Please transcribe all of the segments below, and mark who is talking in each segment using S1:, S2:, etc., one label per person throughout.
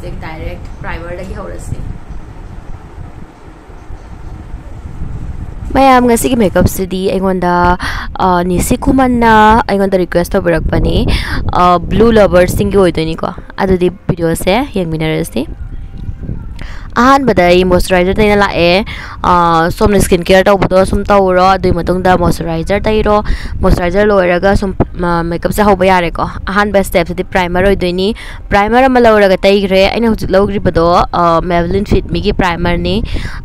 S1: hojik direct primer dagi horasi mayam ngasi ki makeup sidi aingonda nisi kumanna aingonda request obirakpani blue lovers singi oidoni ko adudi video se yengminarasi ahan badai moisturizer taina lae somna skin care tawbudo sum tawro adui matungda moisturizer tairo moisturizer loiraga sum makeup se hoba yare ko ahan ba step sidi primer oidoni primer ama loiraga taigre aina hujik logribado Maybelline Fit Me gi primer ni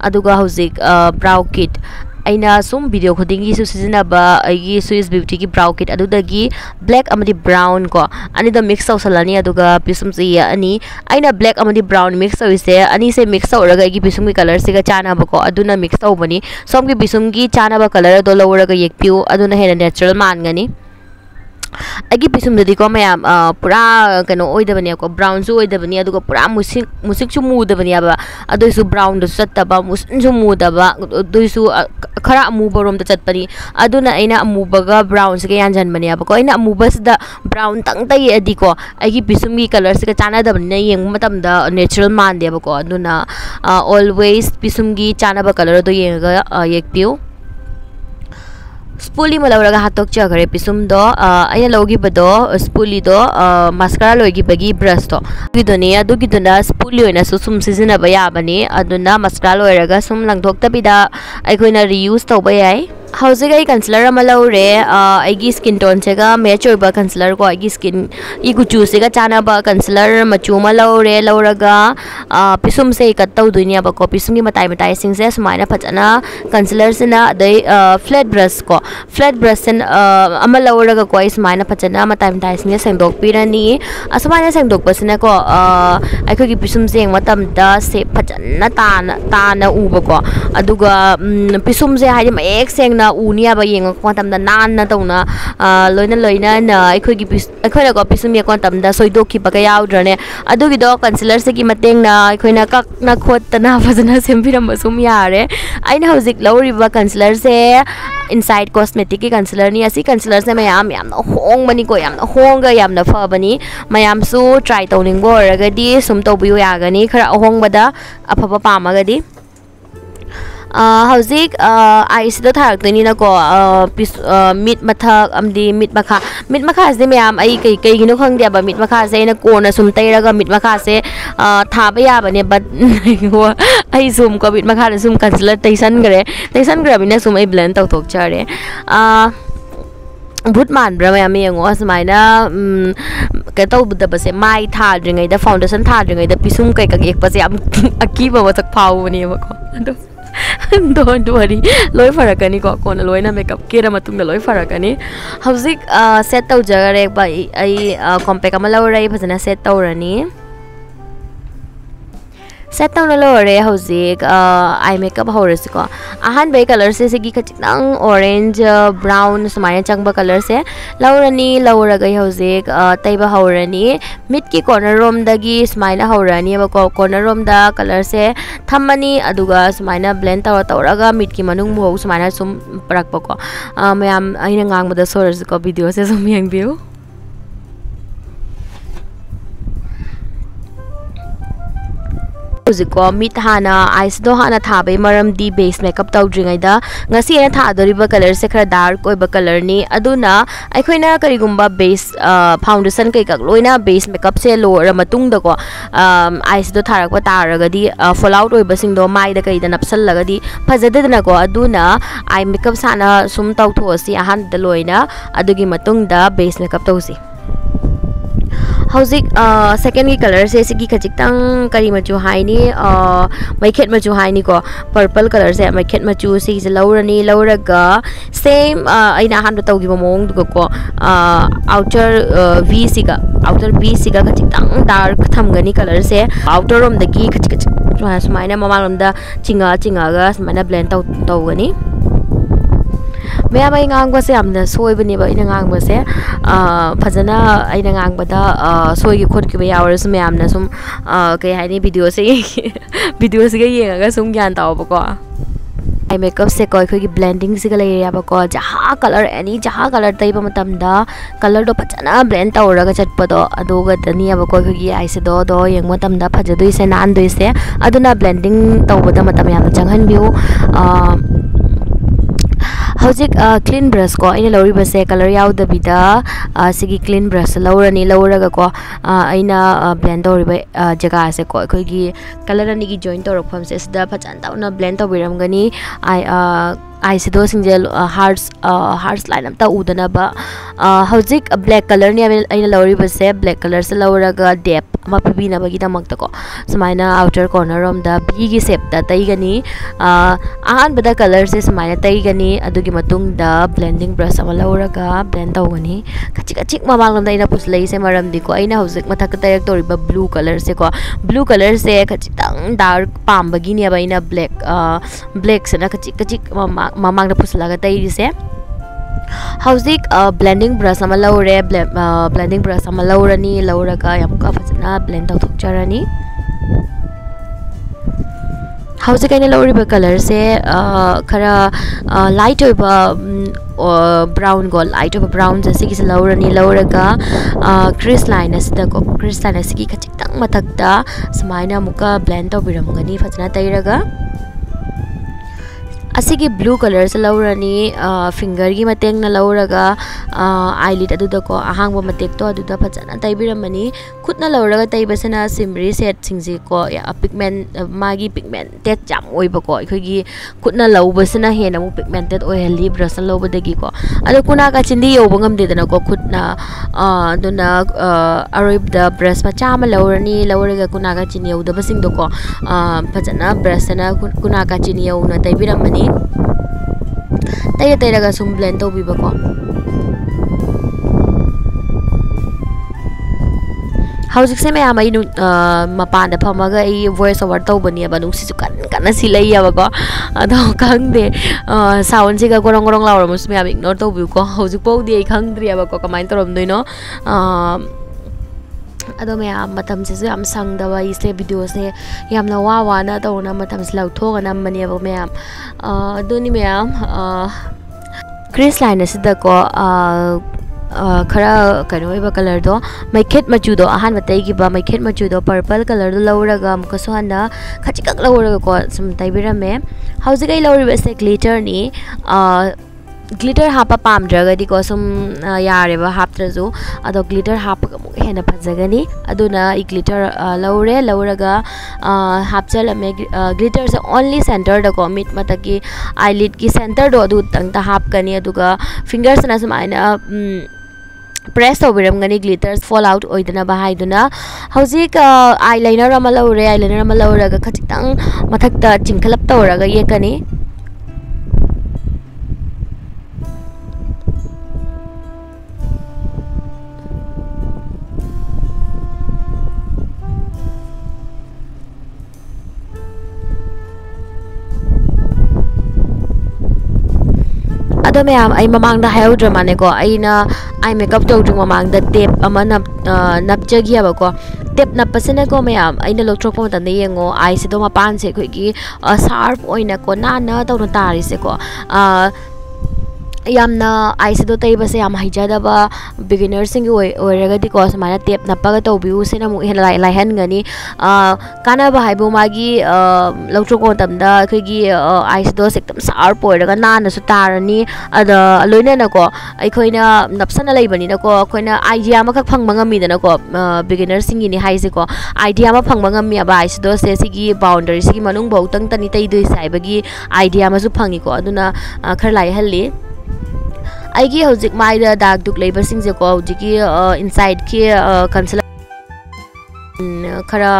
S1: aduga hujik brow kit aina sum video khudingi su sizinaba agi Swiss Beauty ki brow kit adudagi black amadi brown ko ani da mix tawsalani aduga pisum se ani aina black amadi brown mix tawise ani se mix tawraga agi pisum ki color se ga chana ba ko aduna mix tawbani som ki pisum ki chana ba color do lawraga yekpiu aduna hena natural mangani agi pisum dadi ko mayam pura kano oidabani ko brown su oidabani aduga pura musik chu mudabani aba adoi su brown do sattaba musin chu mudaba doi su khara amuba rom da chatpani aduna aina amubaga brown se yan janbani aba ko aina amubas da brown tang tai adi ko agi pisum gi color se ka chana dabani na yeng matam da natural man de aba ko aduna always pisum gi chana ba color do yenga yekpiu spoolie malawraga hatok chagare pisum do aina logi bado spoolie do mascara logi bagi brush to gidoni adu giduna spoolie oina su sum season ba yabani aduna mascara loiraga sum langthok tabida aikoina reuse tawba yai hausiga I concealer ama laure aigi skin tone chega match oiba concealer ko aigi skin I kuchu sega chana ba concealer machu ma laure lauraga pisum se kat taw dunia ba ko pisum gi matai sing se sumaina phachana concealer sina dai flat brush sen ama lauraga ko sumaina phachana matai sing se sengdok pirani asumaina sengdok pasina ko aiko gi pisum se matam da se phachana ta uba ko aduga pisum se haidi ma ek seng na unia ba yeng ko tam da nan na tawna loina na aikoina ko pisum ye ko tam da soido ki ba ka yaudrane adugi do concealer se ki mateng na aikoina kak na khot na fazana sempiram basum yare aina hojik lawri ba concealer se inside cosmetic ki concealer ni asi concealer se mayam na hong bani ko yam na hong ga yam na fa bani mayam su try tawningo ragadi sum tawbiu yagani khara hong bada afaba pamagadi hauzik ice do tharak tani na ko meat mathak amdi meat makha se mayam ai kai gino khang dia ba meat makha se na ko na sum tairaga meat makha se tha ba ya bane but ai sum ko meat makha sum concealer taisan gre bina sum ai blend taw tok chare भूत मानब्रा ma'am येंगो असमाइना केतौ बुदबसे माइ थाद्रिङै the foundation थाद्रिङै the पिसुम कै कक एकपसे याम अकिबा मसक फाउबनी बको अदो don't worry loi farakani ko kona loina makeup kera matungda loi farakani hauzik set tau jagare ba ai compact amala orai bhajana set taurani set down lore hauzik eye makeup horasi ko ahan bai color se gi khachitang orange brown sumaya changba color se laurani lauraga hauzik taiba horani mid ki corner rom dagi smile horani ba ko corner rom da color se thammani aduga sumana blend tawraga mid ki manung mu sumana sum parakpa ko mayam aina ngang bada source ko video se sum yang view ko mit hana eyes do hana thabai maram di base makeup tawdringai da ngasi ena thadoriba color se khara dark oiba color ni aduna aikoina karigumba base foundation kai kak loina base makeup se lo ra matung da ko eyes do tharak pa taraga di fallout oiba sing do mai da kai da napsal laga di phajadadna ko aduna eye makeup sana sum tawtho si ahan da loina adugi matung da base makeup tawsi hauzik second ki color se sigi khajitang kari machu haini maikhet machu haini ko purple color se maikhet machu si je laurani lauraga same aina han do tawgi mong du ko outer v siga khajitang dark thamgani color se outer rom dagi khachik sumaina mamalom da chinga ga sumaina blend tawgani मैं भाई गांग बसे हमने सोई बनी भाई ना गांग बसे फजना आई ना गांग बता सोई की खुद की भाई और उसमें हमने सुम कहीं है नहीं वीडियो से ये अगर सुम ज्ञान ताओ बको आई मेकअप से को अखोगी ब्लेंडिंग से लेरेबा को जहा कलर एनी जहा कलर तैबा मतमदा कलर दो फजना ब्लेंड तौरगा चटपदो अदोगा तनियाबा को अखोगी आई से दो यंग मतमदा फजदोइसे नानदोइसे अदुना ब्लेंडिंग तौबदा मतम याम चंगहनबिउ हौजिक क्लीन ब्रश को अइना लौरिबसे कलर याउदबिदा सिगी क्लीन ब्रश लौरनी लौरगा को अइना ब्लेंड तौरिबा जगह से को अखोगी कलर अनिगी जॉइन तौरफम से सिदा फजन तौना ब्लेंड तौबिरमगनी आई से दो सिंगल हार्ट्स लाइन अमता उदनबा हौजिक ब्लैक कलर ने अइना लौरिबसे ब्लैक कलर से लौरगा डेप को समाइना आउटर कॉर्नर रोम दा बी की शेप दा तैगनी अहानबदा कलर से समाइना तैगनी अदुगी मतुंग दा ब्लेंडिंग ब्रश अमा लौरगा ब्लेंड तौगनी खचिक ममांग दा इना पुसलै से मरम दिको अइना हौजिक मथक तैरक तौरिबा ब्लू कलर से खचितंग डार्क पामबगी ने अइना ब्लैक से ना खचिक ममांग दा पुसलागा तैरिसे हौजिक ब्लेंडिंग ब्रश अमा लौरे ब्लेंडिंग ब्रश अमा लौरनी लौरगा यामका फजना ब्लेंड तौथोकचरनी हौजिक अइना लौरिबा कलर से खरा लाइट होइबा ब्राउन को लाइट होइबा ब्राउन से सिगी से लौरनी लौरगा क्रिस लाइन असकी खचितंग मथक्ता समाइना मुका ब्लेंड तौबिरमगनी फजना तैरगा असिगी ब्लू कलर से लौरनी फिंगर की मतेंग न लौरगा आईलिड अदुदा को अहांगबा मतेक तो अदुदा फजना तैबिरमनी खुदना लौरगा तैबसना सिमरी सेट सिंगजी को या पिगमेंट मागी पिगमेंटेड जाम ओइबा को अखोगी खुदना लौबसना हेना मु पिगमेंटेड ओइहली ब्रश लौबदगी को अदो कुना का चिंदी योबंगम देदना को खुदना दुना अरोइब द ब्रश मचा मा लौरनी लौरगा कुना का चिनी योदबसिंग दो को फजना ब्रश ना कुना का चिनी योना तैबिरमनी तैरगा सुम ब्लेंड तौबिबको हौजिक से मैं आम मपान फमगा वॉइस ओवर तौबनीबा नुसिसु कन सिलैयाबको अदो खंगदे साउंड से गोरंग गोरंग लावरमस मैं इग्नोर तौबिको हौजिक पौदी आई खंगद्रियाबको कमाइन तौरमदोइनो अदो मैम मतम से याम संगदबा इसे वीडियो से यामना वाना तौना मतम से लौथोगना मनेबो मैम अदोनी मैम क्रिस लाइन असिदको खरा कनो कलर दो मैखेट मचुदो अहान मतैगिबा मैखेट मचुदो पर्पल कलर दो लौरगा मुकसो हंदा खचिकक लौरगा को सम तैबिरमे हौजिकै लौरिबसे ग्लिटर नि ग्लिटर हापा पामद्रगदी को सुम यारेबा हापत्रजु अदो ग्लिटर हापगा मु हेना फजगनी अदुना इ ग्लिटर लौरगा हापचलमे ग्लिटर से ओनली सेंटर द को मिट मतकी आईलिड की सेंटर दो अदु तंगता हापकनी अदुगा फिंगर्स ना सुमाइना प्रेस तौबिरमगनी ग्लिटर्स फॉल आउट ओइदना बाहाइदुना हौजिक आईलाइनर अमा लौरे आईलाइनर अमा लौरगा खचितंग मथक्ता चिंखलप तौरगा येकनी अदो मैम आई ममांग दा हायौद्र माने को आइना आई मेकअप तौद्र ममांग दा टेप अमा नपजगियाबा को टेप नपसने को मैम आइना लोथ्रोक मतन दे येंगो आई से दो मपान से खोगी शार्प ओइना को नाना तौनो तारि से को यामना आई से दो तैबसे याम हाइजादबा बिगिनर सिंग ओइरगदी को समाना टेप नपगा तौबिउ सेना मु हेला लाइहनगनी कानाबा हाइबो मागी लौथ्रोक मतमदा खोगी आई से दो एकदम शार्प ओइरगा नानसु तारनी अदा लोइना को अखोइना नपसना लैबनिना को अखोइना आइडिया अमखक फंगबा ngamiदना को बिगिनर सिंगिनी हाइसे को आइडिया अमा फंगबा ngami aba आई से दो से सिगी बाउंड्री सिगी मनुंग बहुतंग तनी तैदुइ साइबगी आइडिया अमासु फंगी को अदुना खर लाइहल्ली आइगी हौजिक माइदा दाग दुक लेबसिंग जे को हौजिकी इनसाइड के कंसलर खरा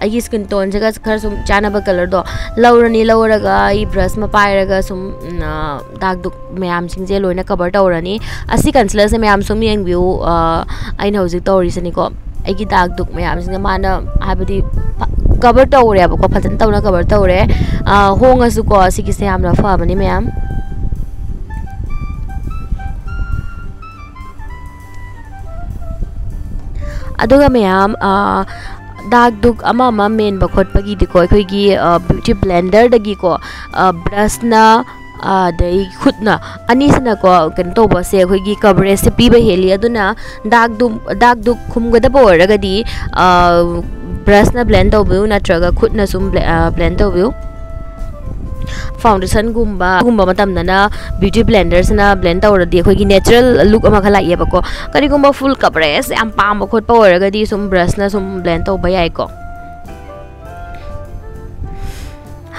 S1: आइगी स्किन टोन जगह खर सुम चानाबा कलर दो लौरनी लौरगा ई ब्रश मा पाइरगा सुम दाग दुक मैम सिंग जे लोइना कवर तौरनी असि कंसलर से मैम सुम येंगबिउ आइन हौजिक तौरिसनी को आइगी दाग दुक मैम सिंग माना हाबदी कवर तौरे अब को फजन तौना कवर तौरे होंगसु को सिगी से हमला फबनी मैम अदुगा मैम दाग दुग अमा मेन बखोटपगी दिको अखोगी ब्यूटी ब्लेंडर दगी को ब्रश ना दई खुदना अनीसना को कन तो बसे अखोगी कवरेज से पीबा हेली अदुना दाग दुग खुमगदब ओरगदी ब्रश ना ब्लेंड तौबिउ नत्रगा खुदना सुम ब्लेंड तौबिउ फाउंडेशन गुम्बा मतमदना ब्यूटी ब्लेंडर से ब्लेंड तौरदी अखोगी नेचुरल लुक अमा खलाइएबको करिगुम्बा फुल कवरेज याम पाम खोटपा ओरगदी सुम ब्रश ना सुम ब्लेंड तौबा याइको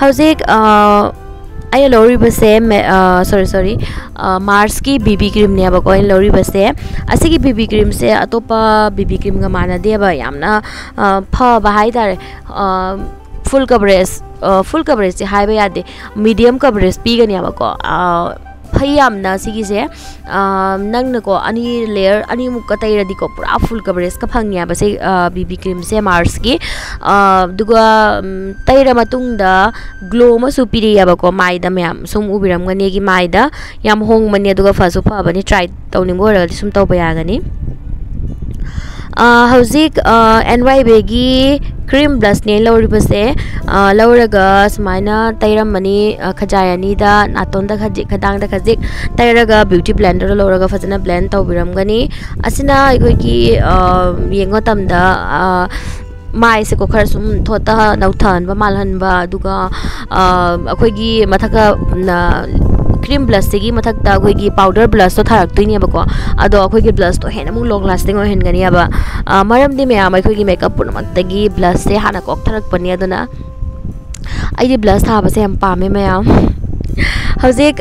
S1: हौजिक आई लौरी बसे सॉरी मार्स की बीबी क्रीम ने बको इन लौरी बसे असिगी बीबी क्रीम से अतोपा बीबी क्रीम का माना देबा यामना फबा हाइदारे फुल कवरेज से हाइबा यादे मीडियम कवरेज पीगनी बको फैयामना सिगिसे नंगनको अनि लेयर अनि मुक्का तैरदी को पूरा फुल कवरेज का फंगया बसे बीबी क्रीम से मार्स की दुगा तैरा मतुंगदा ग्लो मसु पिरियाबको माइदा मैम सुम उबिरमगनी की माइदा याम होंगमनी दुगा फसु फबनी ट्राई तौनिंगो रगदी सुम तौबा यागनी हौजिक MRebi की क्रीम ब्लश ने लौरिबसे लौरगा समाइना तैरमनी खजायानीदा नातोंदा खजिक खदांगदा खजिक तैरगा ब्यूटी ब्लेंडर लौरगा फजना ब्लेंड तौबिरमगनी असिना अखोगी येंगो तमदा माइ से को खर सुम थोता नौथन बा मालहनबा दुगा अखोगी मथका क्रीम ब्लश से मथक्ता अखोगी पाउडर ब्लश तो थारक्तोइनेबको अदो अखोगी ब्लश तो हेन मु लॉन्ग लास्टिंग ओहेनगनियाबा मरमदि मैम अखोगी मेकअप पुनमक्तगी ब्लश से हाना कोक्थरक्पनी अदुना आइदि ब्लश थाबसे हम पामे मैम हौजिक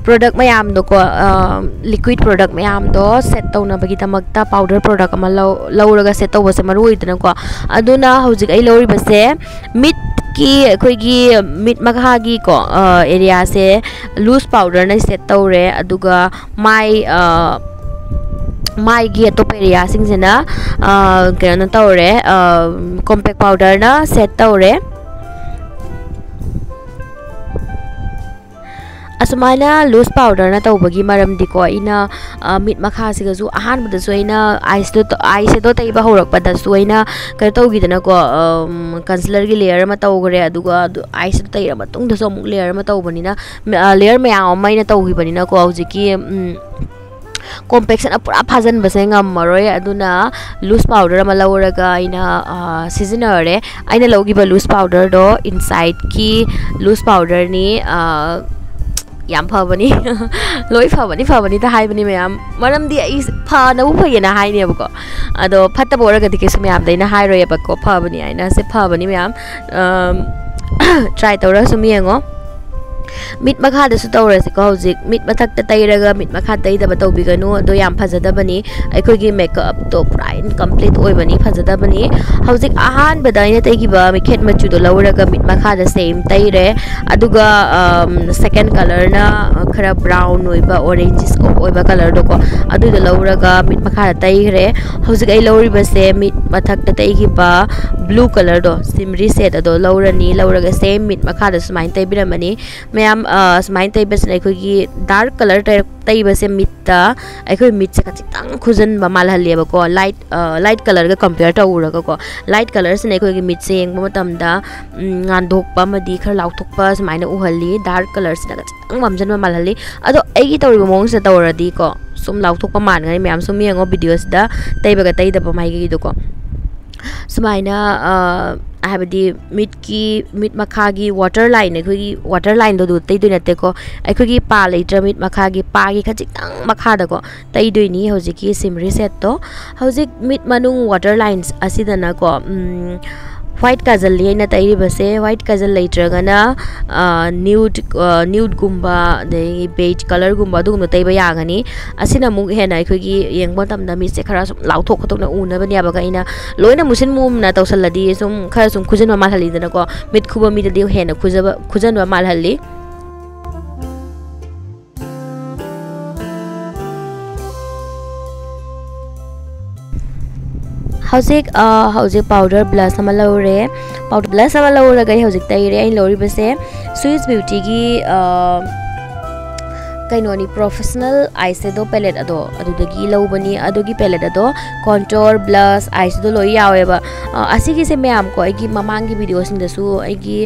S1: प्रोडक्ट मैम दो को लिक्विड प्रोडक्ट मैम दो सेट तौनबगी तमक्ता पाउडर प्रोडक्ट अमा लौरगा सेट तौबसे मरुइदनको अदुना हौजिक आई लौरिबसे मिट की अखोगी मिट मखागी को एरिया से लूज पाउडर ना सेट तौरे अदुगा माई की अतोप एरिया सिंगसेना कनो तौरे कॉम्पैक्ट पाउडर ना सेट तौरे असुमाइना लूज पाउडर ना तौबगी मरमदिको इना मिट मखासिगसु अहानबदसु इना आइस तो तैबा हौरकपदसु इना क तौगिदनको कंसीलर की लेयर मा तौगरे अदुगा आइस तो तैरा मतुंगदसु अमुक लेयर मा तौबनिना लेयर मयाम माइना तौगिबनिना को हौजिकी कॉम्पैक्शन पूरा फाजन बसे ngमरोय अदुना लूज पाउडर अमा लौरगा इना सिजनरे आइना लौगिबा लूज पाउडर दो इनसाइड की लूज पाउडर नि याम फबनी लोई फबनी ता हाइबनी मैम मरमदी आई फनबु फयना हाइनेबको अदो फत्ता बोरगदि केसु मैम दैना हाइरोयबको फबनी आइना से फबनी मैम ट्राई तौरा सुम येंगो मिट मखादसु तौरसिको हौजिक मिट मथक्ता तैरगा मिट मखा तैदब तौबिगनु अदो याम फजदबनी अखोगी मेकअप तो पूरा इनकम्प्लीट ओइबनी फजदबनी हौजिक आहान बदाइना तैगिबा मिखेट मचुदो लौरगा मिट मखादा सेम तैरे अदुगा सेकंड कलर ना खरा ब्राउन ओइबा ऑरेंजिस को ओइबा कलर दो अदुदो लौरगा मिट मखादा तैरे हौजिक आई लौरिबसे मिट मथक्ता तैगिबा ब्लू कलर दो सिमरी सेट अदो लौरनी लौरगा सेम मिट मखादा सुमाइन तैबिरमनी मैम सुमाइन तैबसे अखोगी डार्क कलर तैबसे मिट्टा अखोई मिट से खचितांग खुजन मालहलेबको लाइट कलर का कंपेयर तौरगको लाइट कलर से अखोगी मिट से येंगबा मतमदा गांधोकपा मदी खर लाउथोकपा सुमाइना उहल्ली डार्क कलर से खचितांग ममजन मालहल्ली अदो एगी तौरिबो मोंग से तौरदी को सुम लाउथोकपा मानगनी मैम सुम येंगो वीडियोस दा तैबगा तैदब माइगी दो को सुमाइना हाबदी मिट मखागी वाटर लाइन अखोगी वाटर लाइन दो तैदोइ नतेको अखोगी पा लेटर मिट मखागी पागी खजितांग मखादको तैदोइनी हौजिकी सिमरी सेट तो हौजिक मिट मनुंग वाटर लाइन्स असिदनाको व्हाइट काजल लेना तैरिबसे व्हाइट काजल लेट्रगना न्यूड गुम्बा दे बेज कलर गुम्बा दुगुम तैबा यागनी असिना मुग हेना अखोगी येंगबा तमदा मिसे खरा सुम लाउथोक खतोकना उनबनि याबगा इना लोइना मुसिन मुमना तौसलदी सुम खरा सुम खुजन मालहली दनको मिट खुबा मिददि हेना खुजन मालहली हौजिक पाउडर ब्लश अमा लौरे पाउडर ब्लश अमा लौरगा हौजिक तैरे आई लौरिबसे स्विस ब्यूटी की kainoni professional eyeshadow palette adudagi lobani adugi palette contour blush eyeshadow loi yaweba asigi se mayam ko agi mamangi video sing da su agi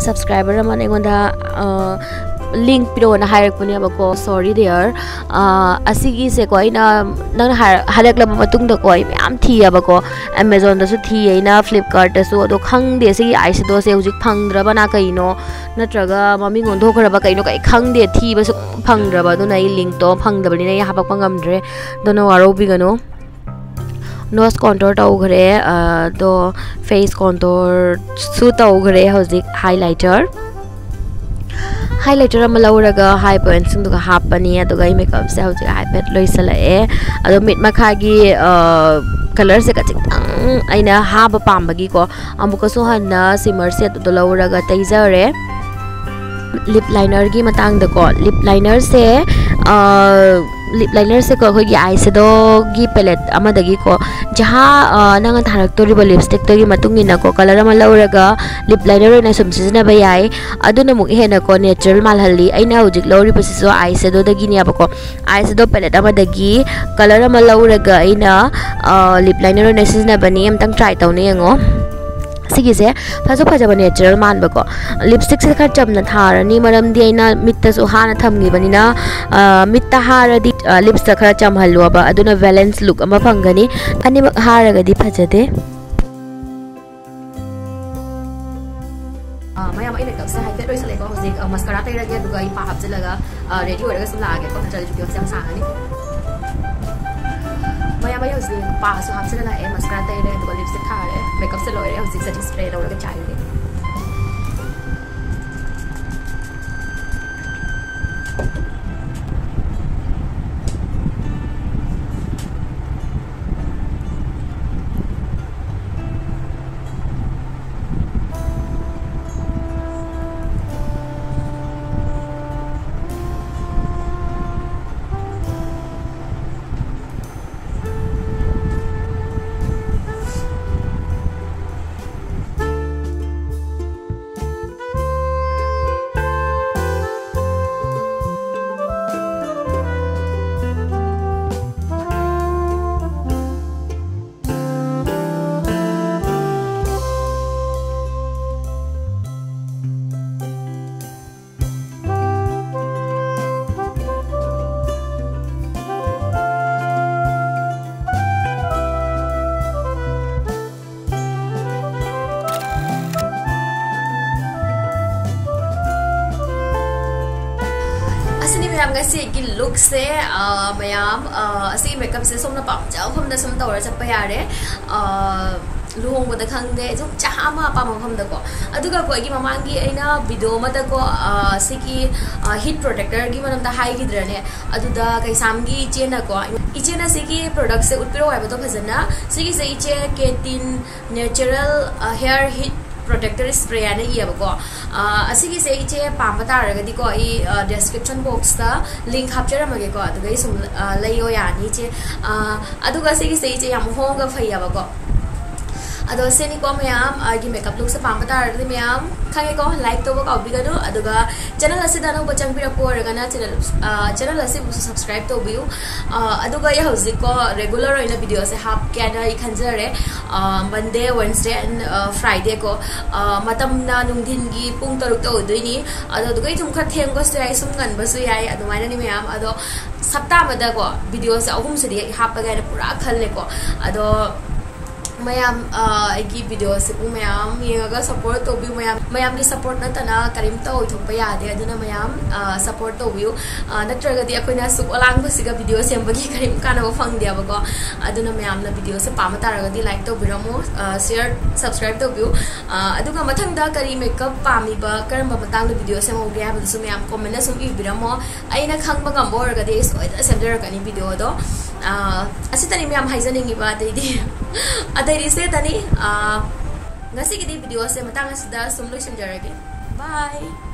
S1: subscriber man engonda link piro na hire puni abako sorry there asigi se ko ina nang harak laba matung da ko mayam thi abako Amazon da su thi ina Flipkart da su ado khang de si eyeshadow se hujik phangdra bana kaino natraga mami ngondo kharaba kaino kai khang de thi ba su phangdra ba do na link to phangdabani na hapak pangamdre dono waro bigano nose contour tau ghare to face contour su tau ghare hojik highlighter ama lauraga high points sing duga hapani aduga makeup se hojik high loisala ado mid makhagi color se kachitang aina haba pambagi ko amuka so hanna shimmer se to lauraga taizare lip liner gi matang da ko lip liner se ko gi eyeshadow gi palette amadagi ko jaha nang tharak to riba lipstick to gi matungina ko color ama lauraga lip liner na sumsina bayai aduna mu hena ko natural malhalli aina hujik lori pasiso eyeshadow dagi ni abako eyeshadow palette amadagi color ama lauraga aina lip liner na sisna bani amtang try tawne yango sigise faso phajaba natural man bako lipstick se khar chamna tharani maram di aina mitta so hana thamgi banina mitta haradi lips ta khara cham halwa ba aduna balance look ama phangani ani haraga di phajade mayam ai makeup se hide roi sale ko hojik mascara tai rage duga I pa hapjalaga ready horaga sum laage ko chali video se sangani maya maya usi pa so hapjala la mascara tai rage duga lipstick thare makeup se loire hojik setting spray raga chai ngasi gi look se mayam asi makeup se somna pam jaw khomda som tawra chappa yare luhongba da khangde jum chama pam khom da ko aduga ko gi mamangi aina video ma da ko siki heat protector gi manam da high gi drane aduda kai samgi chena ko ichena siki product se utpiro wa to phajana siki se iche ketin natural hair heat protector spray ane yabako asigi se iche pamata ragadi ko I description box ta link hapchara mage ko aduga isum layo yani che aduga asigi se iche yam honga phayabako ado seni ko mayam agi makeup look se pamata ragadi mayam khange ko like to ko bigado aduga channel asida no bachang pira ko ragana channel asi subscribe to biu aduga ya hozik ko regular oina video se hap kana I khanjare Monday Wednesday and Friday ko matam na nungdin gi pung taruk to doini ado dugai tum kha theng ko sai sum ngan ba su yai ado maina ni mayam ado sapta mada ko video se ahum se hap ga pura khalle ko ado mayam agi video se pu mayam yenga support to bi mayam gi support na tana karim to thok pa ya de aduna mayam support to bi natraga di akoina su olang ba siga video sem bagi karim kana ba phang dia ba ko aduna mayam na video se pama taraga di like to biramo share subscribe to bi aduga mathang da kari makeup pami ba karam ba matang da video sem ogya ba su mayam comment na sum I biramo aina khang ba ngam bor ga de soida sender ka ni video do asitani mayam haizaning ba de di adai se tani ngasi gidi video se matang asida sum loisin jarage bye.